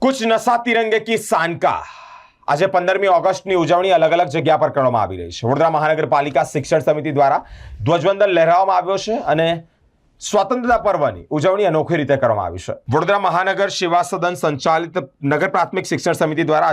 कुछ नशा तिरंगे की शान का આજે 15મી ઓગસ્ટની ઉજવણી અલગ અલગ જગ્યા પર કરવામાં આવી રહી છે। વડોદરા મહાનગરપાલિકા શિક્ષણ સમિતિ દ્વારા ધ્વજવંદન લહેરાવવામાં આવ્યો છે અને સ્વતંત્રતા પર્વની ઉજવણી અનોખી રીતે કરવામાં આવી છે। વડોદરા મહાનગર સેવા સદન સંચાલિત નગર પ્રાથમિક શિક્ષણ સમિતિ દ્વારા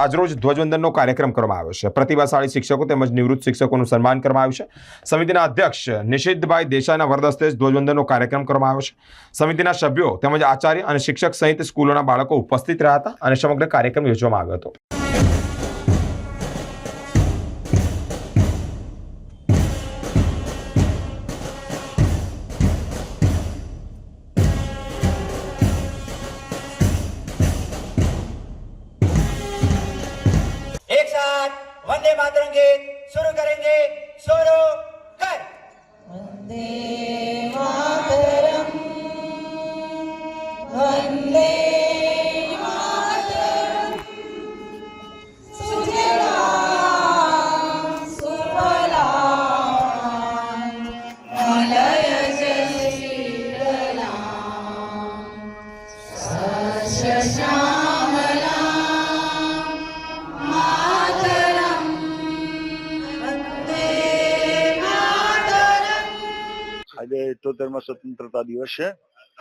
આજરોજ ધ્વજવંદનનો કાર્યક્રમ કરવામાં આવ્યો છે। પ્રતિભાશાળી શિક્ષકો તેમજ નિવૃત્ત શિક્ષકોનું સન્માન કરવામાં આવ્યું છે। સમિતિના અધ્યક્ષ નિશિતભાઈ દેસાઈના વરદસ્તે ધ્વજવંદનનો કાર્યક્રમ કરવામાં આવ્યો છે। સમિતિના સભ્યો તેમજ આચાર્ય અને શિક્ષક સહિત સ્કૂલોના બાળકો ઉપસ્થિત રહ્યા હતા અને સમગ્ર કાર્યક્રમ યોજવામાં આવ્યો હતો। एक साथ वंदे मातरम गीत शुरू करेंगे। शुरू कर। वंदे मातरम वंदे मातरम सुजलां सुफलां मलयज शीतलां सस्यश्यामलां આજે 78મા સ્વતંત્રતા દિવસ છે।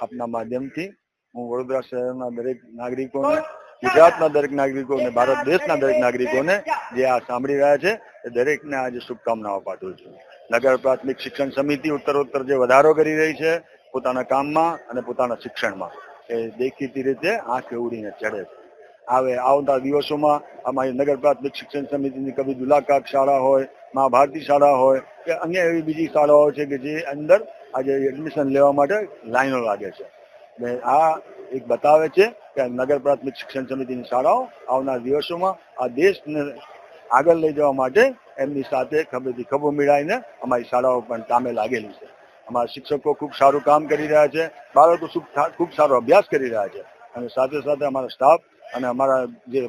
આપના માધ્યમથી હું વડોદરા શહેરના દરેક નાગરિકોને, ગુજરાતના દરેક નાગરિકોને, ભારત દેશના દરેક નાગરિકોને જે આ સાંભળી રહ્યા છે એ દરેકને આજે શુભકામનાઓ પાઠવું છું। નગર પ્રાથમિક શિક્ષણ સમિતિ ઉત્તરોત્તર જે વધારો કરી રહી છે પોતાના કામમાં અને પોતાના શિક્ષણમાં, એ દેખીતી રીતે આંખ ઉડીને ચડે છે। આવતા દિવસોમાં અમારી નગર પ્રાથમિક શિક્ષણ સમિતિની કબીરદુલ્લા કાક શાળા હોય, મા ભારતી શાળા હોય કે અન્ય એવી બીજી શાળાઓ છે કે જે અંદર આજે એડમિશન લેવા માટે લાઈનો લાગે છે। ને આ એક બતાવે છે કે નગર પ્રાથમિક શિક્ષણ સમિતિની શાળાઓ આવનાર દિવસોમાં આ દેશને આગળ લઈ જવા માટે એમની સાથે ખભેથી ખભો મિલાવીને અમારી શાળાઓ પણ કામે લાગેલી છે। અમારા શિક્ષકો ખૂબ સારું કામ કરી રહ્યા છે, બાળકો ખૂબ સારો અભ્યાસ કરી રહ્યા છે અને સાથે સાથે અમારા સ્ટાફ અને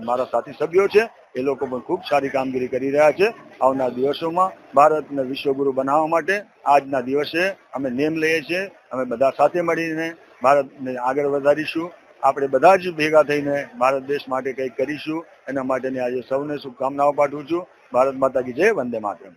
મારા સાથી સભ્યો છે એ લોકો પણ ખૂબ સારી કામગીરી કરી રહ્યા છે। આવનાર દિવસોમાં ભારતને વિશ્વગુરુ બનાવવા માટે આજના દિવસે અમે નેમ લઈએ છીએ, અમે બધા સાથે મળીને ભારતને આગળ વધારીશું। આપણે બધા જ ભેગા થઈને ભારત દેશ માટે કંઈક કરીશું। એના માટેની આજે સૌને શુભકામનાઓ પાઠવું છું। ભારત માતા કી જય, વંદે માતરમ।